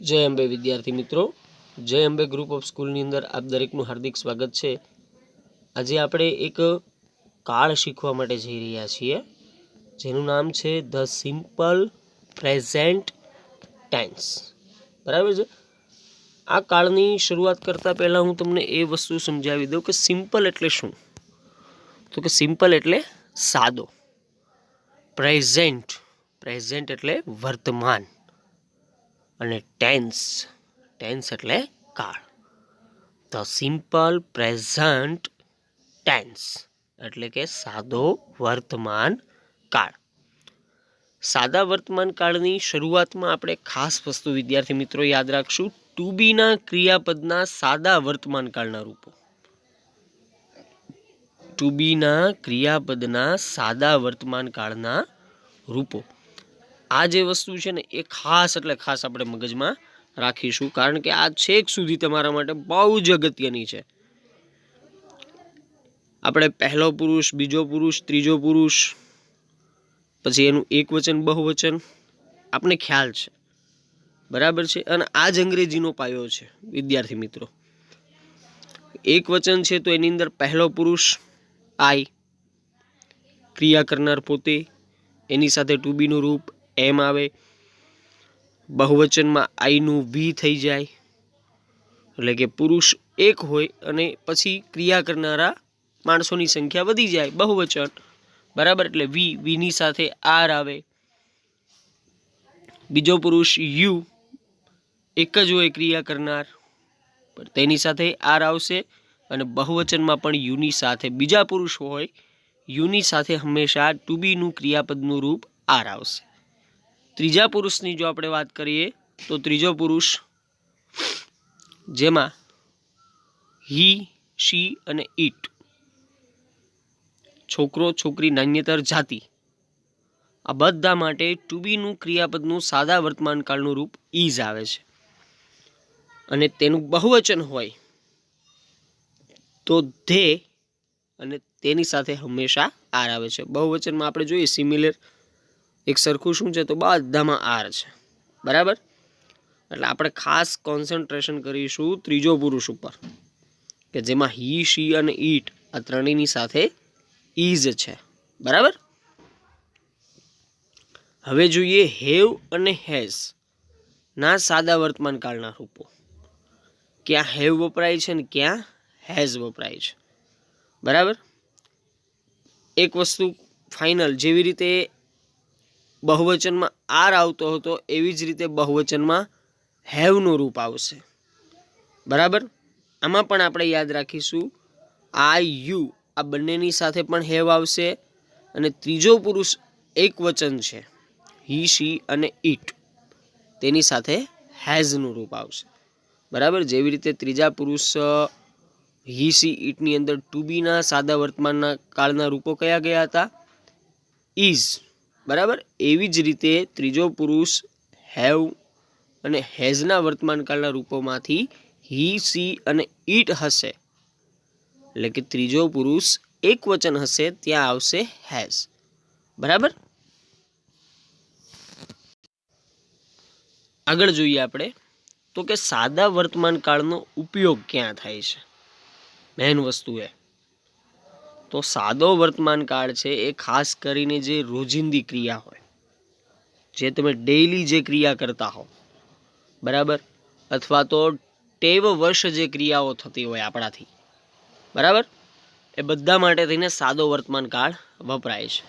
जय अंबे विद्यार्थी मित्रों, जय अंबे ग्रुप ऑफ स्कूल ની અંદર આપ દરેકનું હાર્દિક સ્વાગત છે। આજે આપણે એક કાળ શીખવા માટે જઈ રહ્યા છીએ જેનું નામ છે ધ સિમ્પલ પ્રેઝન્ટ ટેન્સ। બરાબર છે। આ કાળની શરૂઆત કરતા પહેલા હું તમને એ વસ્તુ સમજાવી દઉં કે સિમ્પલ એટલે શું। તો કે સિમ્પલ એટલે સાદો, પ્રેઝન્ટ પ્રેઝન્ટ એટલે વર્તમાન અને ટેન્સ ટેન્સ એટલે કાળ। ધ સિમ્પલ પ્રેઝન્ટ ટેન્સ એટલે કે સાદો વર્તમાન કાળ। સાદા વર્તમાન કાળની શરૂઆતમાં આપણે ખાસ વસ્તુ વિદ્યાર્થી મિત્રો યાદ રાખશું, ટુ બીના ક્રિયાપદના સાદા વર્તમાન કાળના રૂપો। ટુ બીના ક્રિયાપદના સાદા વર્તમાન કાળના રૂપો। આ જે વસ્તુ છે ને એ ખાસ એટલે ખાસ આપણે મગજમાં રાખીશું, કારણ કે આ છેક સુધી તમારા માટે બહુ જ અગત્યની છે। આપણે પહેલો પુરુષ, બીજો પુરુષ, ત્રીજો પુરુષ, પછી એનું એકવચન બહુવચન આપણે ખ્યાલ છે, બરાબર છે। અને આ જ અંગ્રેજીનો પાયો છે વિદ્યાર્થી મિત્રો। એકવચન છે તો એની અંદર પહેલો પુરુષ આઈ, ક્રિયા કરનાર પોતે, એની સાથે ટુ બીનું રૂપ એમ આવે। બહુવચનમાં આઈનું વી થઈ જાય, એટલે કે પુરુષ એક હોય અને પછી ક્રિયા કરનારા માણસોની સંખ્યા વધી જાય, બહુવચન, બરાબર। એટલે વીની સાથે આર આવે। બીજો પુરુષ યુ, એક જ હોય ક્રિયા કરનાર, પણ તેની સાથે આર આવશે અને બહુવચનમાં પણ યુની સાથે બીજા પુરુષ હોય, યુની સાથે હંમેશા ટુ બીનું ક્રિયાપદનું રૂપ આર આવશે। ત્રીજા પુરુષની જો આપણે વાત કરીએ તો ત્રીજો પુરુષ જેમાં હી, શી અને ઇટ, છોકરો, છોકરી, નાન્યતર, જાતિ, આ બધા માટે ટુ બીનું ક્રિયાપદનું સાદા વર્તમાન કાળનું રૂપ ઇઝ આવે છે। અને તેનું બહુવચન હોય તો ધે અને તેની સાથે હંમેશા આર આવે છે। બહુવચનમાં આપણે જોઈએ સિમિલર, એક સરખું શું છે તો બધામાં આર છે, બરાબર। એટલે આપણે ખાસ કોન્સન્ટ્રેશન કરીશું ત્રીજો પુરુષ ઉપર, કે જેમાં હી, શી અને ઇટ આ ત્રણેયની સાથે ઇઝ છે, બરાબર। હવે જોઈએ હેવ અને હેઝ ના સાદા વર્તમાન કાળના રૂપો। ક્યાં હેવ વપરાય છે ને ક્યાં હેઝ વપરાય છે, બરાબર। એક વસ્તુ ફાઇનલ, જેવી રીતે બહુવચનમાં આર આવતો હતો એવી જ રીતે બહુવચનમાં હેવનું રૂપ આવશે, બરાબર। આમાં પણ આપણે યાદ રાખીશું આઈ, યુ આ બંનેની સાથે પણ હેવ આવશે અને ત્રીજો પુરુષ એક વચન છે હી, શી અને ઇટ, તેની સાથે હેઝનું રૂપ આવશે, બરાબર। જેવી રીતે ત્રીજા પુરુષ હી, સી, ઇટની અંદર ટુ બીના સાદા વર્તમાનના કાળના રૂપો કયા ગયા હતા, ઇઝ, બરાબર। એવી જ રીતે ત્રીજો પુરુષ હેવ અને હેઝના વર્તમાન કાળના રૂપોમાંથી હી, સી અને ઇટ હશે, એટલે કે ત્રીજો પુરુષ એક વચન હશે ત્યાં આવશે હેઝ, બરાબર। આગળ જોઈએ આપણે તો કે સાદા વર્તમાન કાળનો ઉપયોગ ક્યાં થાય છે, મેન વસ્તુ એ તો સાદો વર્તમાન કાળ છે એ ખાસ કરીને જે રોજિંદી ક્રિયા હોય, જે તમે ડેઈલી જે ક્રિયા કરતા હો, બરાબર, અથવા તો ટેવ વર્ષ જે ક્રિયાઓ થતી હોય આપણાથી, બરાબર, એ બધા માટે થઈને સાદો વર્તમાન કાળ વપરાય છે।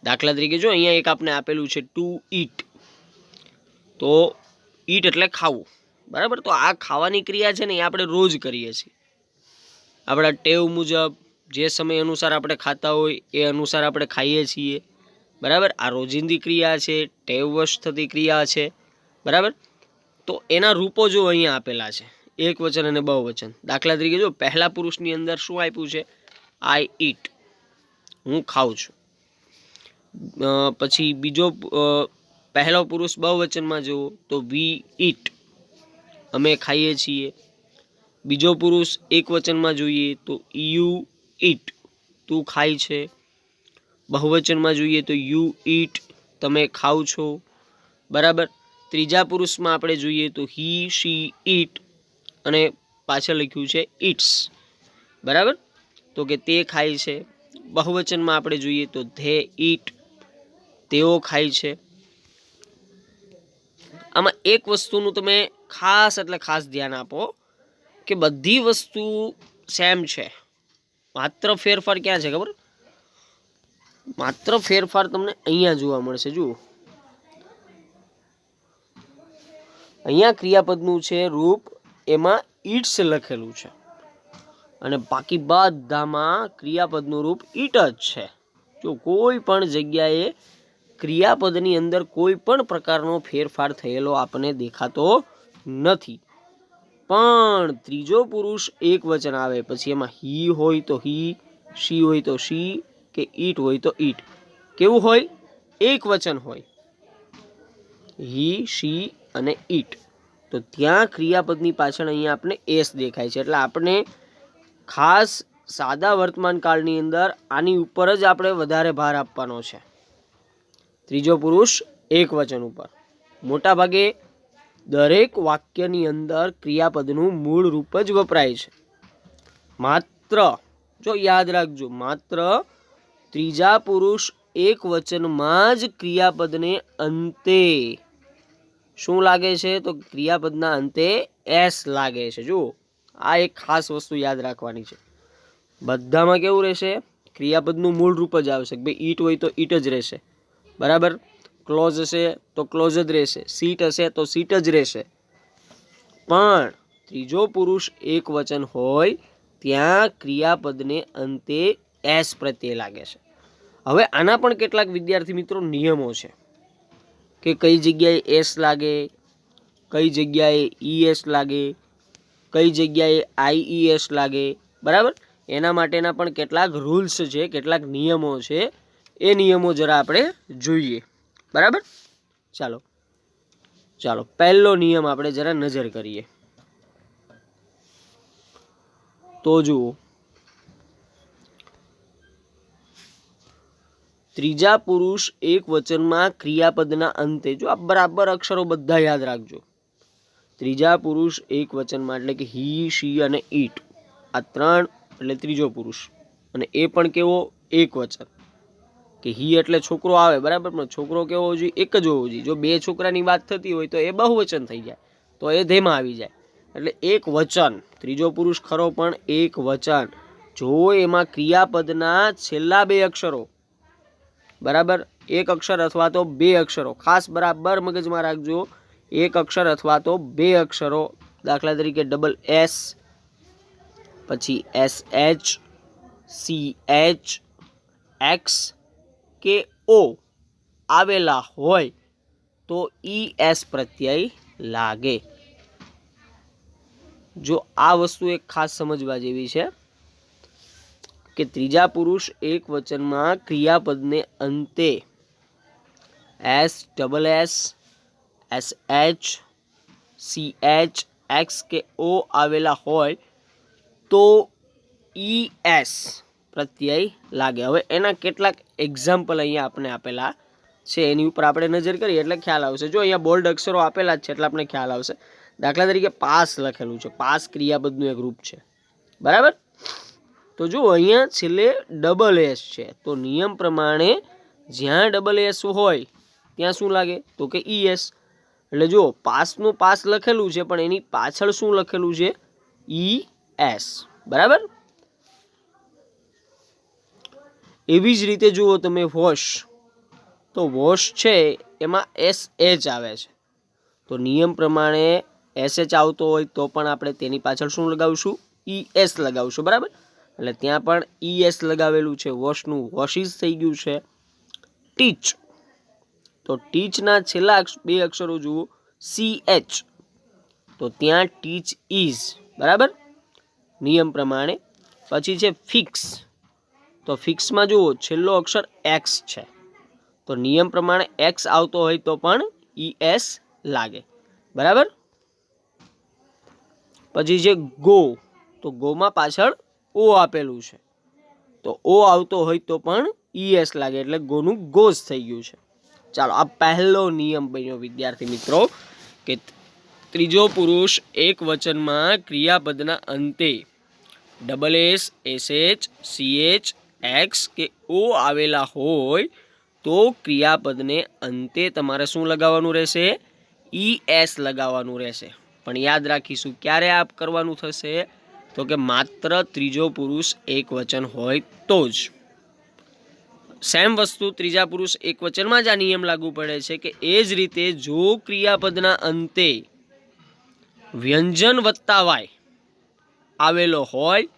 દાખલા તરીકે જો અહીંયા એક આપણે આપેલું છે ટુ ઈટ, તો ઈટ એટલે ખાવું, બરાબર। તો આ ખાવાની ક્રિયા છે ને એ આપણે રોજ કરીએ છીએ, આપણા ટેવ મુજબ જે સમય અનુસાર આપણે ખાતા હોય એ અનુસાર આપણે ખાઈએ છીએ, બરાબર। આ રોજિંદી ક્રિયા છે, ટેવવશ થતી ક્રિયા છે, બરાબર। તો એના રૂપો જો અહીંયા આપેલા છે, એક વચન અને બહુવચન। દાખલા તરીકે જો પહેલા પુરુષની અંદર શું આપ્યું છે, આઈ ઈટ, હું ખાઉં છું। પછી બીજો પહેલો પુરુષ બહુવચનમાં જુઓ તો વી ઈટ, અમે ખાઈએ છીએ। બીજો પુરુષ એક વચનમાં જોઈએ તો યુ ઈટ, તું ખાય છે। બહુવચનમાં જોઈએ તો યુ ઈટ, તમે ખાવ છો, બરાબર। ત્રીજા પુરુષમાં આપણે જોઈએ તો હી, શી, ઈટ અને પાછળ લખ્યું છે ઇટ્સ, બરાબર, તો કે તે ખાય છે. બહુવચનમાં આપણે જોઈએ તો ધે ઈટ, તેઓ ખાય છે. આમાં એક વસ્તુનું તમે ખાસ એટલે ખાસ ધ્યાન આપો કે બધી વસ્તુ સેમ છે, માત્ર ફેરફાર ક્યાં છે ખબર? માત્ર ફેરફાર તમને અહીંયા જોવા મળશે. જુઓ, અહીંયા ક્રિયાપદનું છે રૂપ, એમાં ઈટ્સ લખેલું છે અને બાકી બધામાં ક્રિયાપદનું રૂપ ઈટ જ છે. જો કોઈ પણ જગ્યાએ ક્રિયાપદની અંદર કોઈ પણ પ્રકારનો ફેરફાર થયેલો આપણને દેખાતો નથી. પણ ત્રીજો પુરુષ એક વચન આવે પછી એમાં હી હોય તો હી, શી હોય તો શી, કે ઈટ હોય તો ઈટ. કેવું હોય? એક વચન હોય, હી, શી અને ઈટ. તો ત્યાં ક્રિયાપદની પાછળ અહીંયા આપણે એસ દેખાય છે, એટલે આપણે ખાસ સાદા વર્તમાન કાળની અંદર આની ઉપર જ આપણે વધારે ભાર આપવાનો છે, ત્રીજો પુરુષ એક વચન ઉપર. મોટા ભાગે દરેક વાક્યની અંદર ક્રિયાપદનું મૂળ રૂપ જ વપરાય છે. માત્ર, જો યાદ રાખજો, માત્ર ત્રીજા પુરુષ એક વચનમાં જ ક્રિયાપદને અંતે શું લાગે છે? તો ક્રિયાપદના અંતે એસ લાગે છે. જુઓ, આ એક ખાસ વસ્તુ યાદ રાખવાની છે. બધામાં કેવું રહેશે? ક્રિયાપદનું મૂળ રૂપ જ આવશે. ભાઈ ઈટ હોય તો ઈટ જ રહેશે, બરાબર. ક્લોઝ હશે તો ક્લોઝ જ રહેશે, સીટ હશે તો સીટ જ રહેશે. પણ ત્રીજો પુરુષ એક વચન હોય ત્યાં ક્રિયાપદને અંતે એસ પ્રત્યય લાગે છે. હવે આના પણ કેટલાક વિદ્યાર્થી મિત્રો નિયમો છે કે કઈ જગ્યાએ એસ લાગે, કઈ જગ્યાએ ઈએસ લાગે, કઈ જગ્યાએ આઈઈએસ લાગે, બરાબર. એના માટેના પણ કેટલાક રૂલ્સ છે, કેટલાક નિયમો છે. એ નિયમો જરા આપણે જોઈએ, બરાબર. ચાલો પહેલો નિયમ આપણે જરા નજર કરીએ. તો જુઓ, ત્રીજા પુરુષ એક વચનમાં ક્રિયાપદના અંતે, જો આ બરાબર અક્ષરો બધા યાદ રાખજો. ત્રીજા પુરુષ એક વચનમાં એટલે કે હી, શી અને ઈટ, આ ત્રણ એટલે ત્રીજો પુરુષ. અને એ પણ કેવો? એક વચન. કે હી એટલે છોકરો આવે, બરાબર, પણ છોકરો કેવો હોવો જોઈએ? એક જ હોવો જોઈએ. જો બે છોકરાની વાત થતી હોય તો એ બહુવચન થઈ જાય, તો એ ધેમાં આવી જાય. એટલે એક વચન, ત્રીજો પુરુષ ખરો પણ એક વચન. જો એમાં ક્રિયાપદના છેલ્લા બે અક્ષરો, બરાબર, એક અક્ષર અથવા તો બે અક્ષરો, ખાસ બરાબર મગજમાં રાખજો, એક અક્ષર અથવા તો બે અક્ષરો, દાખલા તરીકે ડબલ એસ, પછી S H, C H, x કે ઓ આવેલા હોય તો ઈ એસ પ્રત્યય લાગે. જો આ વસ્તુ એક ખાસ સમજવા જેવી છે કે ત્રીજા પુરુષ એક વચનમાં ક્રિયાપદને અંતે S, double S, S H, C H, x કે ઓ આવેલા હોય તો ઈ એસ પ્રત્યય લાગે. હવે એના કેટલાક એક્ઝામ્પલ અહીંયા આપણે આપેલા છે, એની ઉપર આપણે નજર કરીએ એટલે ખ્યાલ આવશે. જો અહીંયા બોલ્ડ અક્ષરો આપેલા જ છે એટલે આપણે ખ્યાલ આવશે. દાખલા તરીકે પાસ લખેલું છે, પાસ ક્રિયાપદનું એક રૂપ છે, બરાબર. તો જો અહીંયા છેલ્લે ડબલ એસ છે, તો નિયમ પ્રમાણે જ્યાં ડબલ એસ હોય ત્યાં શું લાગે? તો કે ઈ એસ. એટલે જો પાસનું પાસ લખેલું છે પણ એની પાછળ શું લખેલું છે? ઈ એસ, બરાબર. એવી જ રીતે જુઓ તમે વોશ, તો વોશ છે એમાં એસ એચ આવે છે, તો નિયમ પ્રમાણે એસ એચ આવતો હોય તો પણ આપણે તેની પાછળ શું લગાવશું? ઈ એસ લગાવશું, બરાબર. એટલે ત્યાં પણ ઈ એસ લગાવેલું છે. વોશનું વોશિસ થઈ ગયું છે. ટીચ, તો ટીચના છેલ્લા બે અક્ષરો જુઓ, સી એચ, તો ત્યાં ટીચ ઇઝ, બરાબર, નિયમ પ્રમાણે. પછી છે ફિક્સ, તો ફિક્સમાં જુઓ છેલ્લો અક્ષર એક્સ છે, તો નિયમ પ્રમાણે એક્સ આવતો હોય તો પણ ઈ એસ લાગે, બરાબર. પછી છે ગો, તો ગોમાં પાછળ ઓ આપેલું છે, તો ઓ આવતો હોય તો પણ ઈ એસ લાગે, એટલે ગોનું ગોઝ થઈ ગયું છે. ચાલો આ પહેલો નિયમ બન્યો વિદ્યાર્થી મિત્રો કે ત્રીજો પુરુષ એક વચનમાં ક્રિયાપદના અંતે double S, SH, CH, x કે ઓ આવેલા હોય તો ક્રિયાપદને અંતે તમારે શું લગાવવાનું રહેશે? ES લગાવવાનું રહેશે. પણ યાદ રાખીશું ક્યારે આ કરવાનું થશે? તો કે માત્ર ત્રીજો પુરુષ એક વચન હોય તો જ. સેમ વસ્તુ ત્રીજા પુરુષ એક વચનમાં જ આ નિયમ લાગુ પડે છે કે એ જ રીતે જો ક્રિયાપદના અંતે વ્યંજન વત્તા વાય આવેલો હોય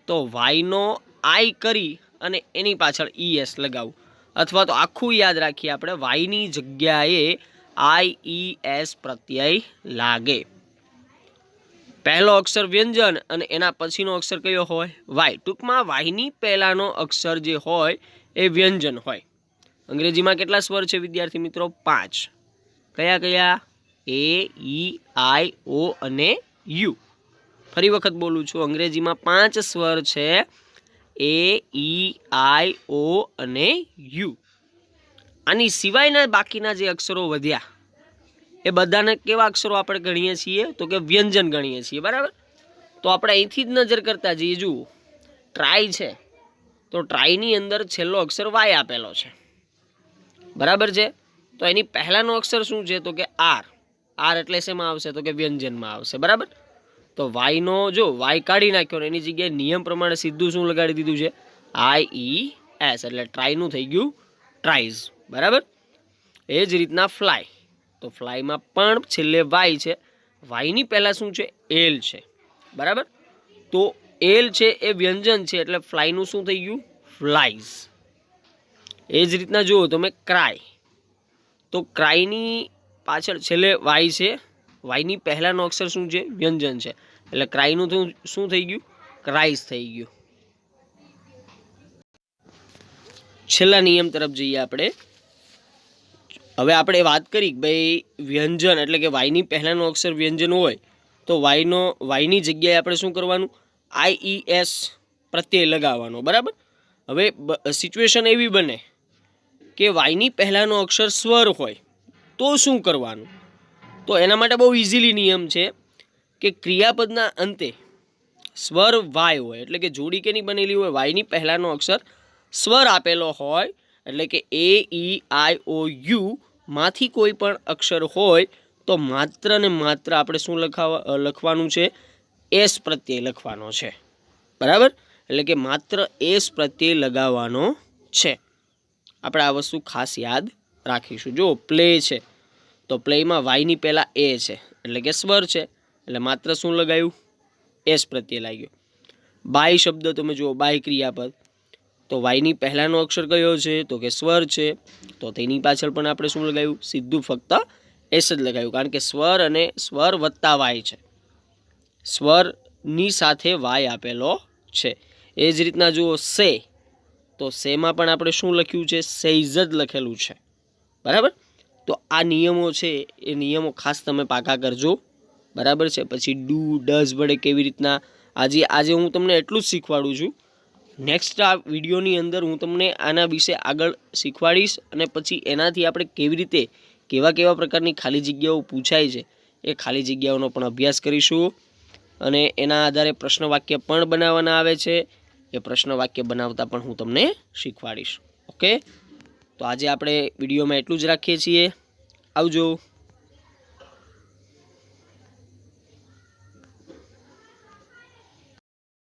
તો વાયનો આઈ કરી અને એની પાછળ ES લગાવવું, અથવા તો આખું યાદ રાખીએ આપણે વાયની જગ્યાએ IES પ્રત્યય લાગે. પહેલો અક્ષર વ્યંજન અને એના પછીનો અક્ષર કયો હોય? વાય. ટૂંકમાં વાયની પહેલાનો અક્ષર જે હોય એ વ્યંજન હોય. અંગ્રેજીમાં કેટલા સ્વર છે વિદ્યાર્થી મિત્રો? 5. કયા કયા? A, E, I, O અને U. ફરી વખત બોલું છું, અંગ્રેજીમાં 5 સ્વર છે, A, E, I, O અને U. આની સિવાયના બાકીના જે અક્ષરો વધ્યા એ બધાને કેવા અક્ષરો આપણે ગણીએ છીએ? તો કે વ્યંજન ગણીએ છીએ, બરાબર? તો આપણે અહીંથી જ નજર કરતા જઈએ. જુઓ, ટ્રાય છે તો ટ્રાયની અંદર છેલ્લો અક્ષર વાય આપેલો છે, બરાબર છે? તો એની પહેલાનો અક્ષર શું છે? તો કે આર. આર એટલે શેમાં આવશે? તો કે વ્યંજનમાં આવશે, બરાબર? તો વાયનો જો વાય કાઢી નાખ્યો ને એની જગ્યાએ નિયમ પ્રમાણે સીધું શું લગાડી દીધું છે? IES. એટલે ટ્રાયનું થઈ ગયું ટ્રાઇઝ, બરાબર? એ જ રીતના ફ્લાય. તો ફ્લાયમાં પણ છેલ્લે વાય છે, વાયની પહેલાં શું છે? એલ છે, બરાબર? તો એલ છે એ વ્યંજન છે એટલે ફ્લાયનું શું થઈ ગયું? ફ્લાઇઝ. એ જ રીતના જુઓ તમે ક્રાય. તો ક્રાયની પાછળ છેલ્લે વાય છે, વાયની પહેલાંનો અક્ષર શું છે? વ્યંજન છે, એટલે ક્રાયનું શું થઈ ગયું? ક્રાઇઝ થઈ ગયું. છેલ્લા નિયમ તરફ જઈએ આપણે. હવે આપણે વાત કરી ભાઈ વ્યંજન એટલે કે વાયની પહેલાંનો અક્ષર વ્યંજન હોય તો વાયની જગ્યાએ આપણે શું કરવાનું? IES પ્રત્યય લગાવવાનો, બરાબર? હવે સિચ્યુએશન એવી બને કે વાયની પહેલાંનો અક્ષર સ્વર હોય તો શું કરવાનું? તો એના માટે બહુ ઇઝીલી નિયમ છે કે ક્રિયાપદના અંતે સ્વર વાય હોય એટલે કે જોડી કેની બનેલી હોય? વાયની પહેલાંનો અક્ષર સ્વર આપેલો હોય એટલે કે AEIOU માંથી કોઈ પણ અક્ષર હોય તો માત્ર ને માત્ર આપણે શું લખવાનું છે? એસ પ્રત્યય લખવાનો છે, બરાબર? એટલે કે માત્ર એસ પ્રત્યય લગાવવાનો છે. આપણે આ વસ્તુ ખાસ યાદ રાખીશું. જો પ્લે છે તો પ્લેમાં વાયની પહેલાં એ છે એટલે કે સ્વર છે, એટલે માત્ર શું લગાવ્યું? એસ પ્રત્યય લાગ્યો. બાય શબ્દ તમે જુઓ, બાય ક્રિયાપદ, તો વાયની પહેલાંનો અક્ષર કયો છે? તો કે સ્વર છે, તો તેની પાછળ પણ આપણે શું લગાવ્યું? સીધું ફક્ત એસ જ લગાવ્યું, કારણ કે સ્વર અને સ્વર વત્તા વાય છે, સ્વરની સાથે વાય આપેલો છે. એ જ રીતના જુઓ સે, તો સેમાં પણ આપણે શું લખ્યું છે? સેઇઝ જ લખેલું છે, બરાબર? તો આ નિયમો છે એ નિયમો ખાસ તમે પાકા કરજો, બરાબર છે? પછી ડુ, ડઝ વડે કેવી રીતના આજે હું તમને એટલું જ શીખવાડું છું. નેક્સ્ટ આ વિડીયોની અંદર હું તમને આના વિશે આગળ શીખવાડીશ અને પછી એનાથી આપણે કેવી રીતે કેવા પ્રકારની ખાલી જગ્યાઓ પૂછાય છે એ ખાલી જગ્યાઓનો પણ અભ્યાસ કરીશું અને એના આધારે પ્રશ્ન વાક્ય પણ બનાવવાના આવે છે. એ પ્રશ્ન વાક્ય બનાવતા પણ હું તમને શીખવાડીશ. ઓકે, તો આજે આપણે વિડીયોમાં એટલું જ રાખીએ છીએ. આવજો.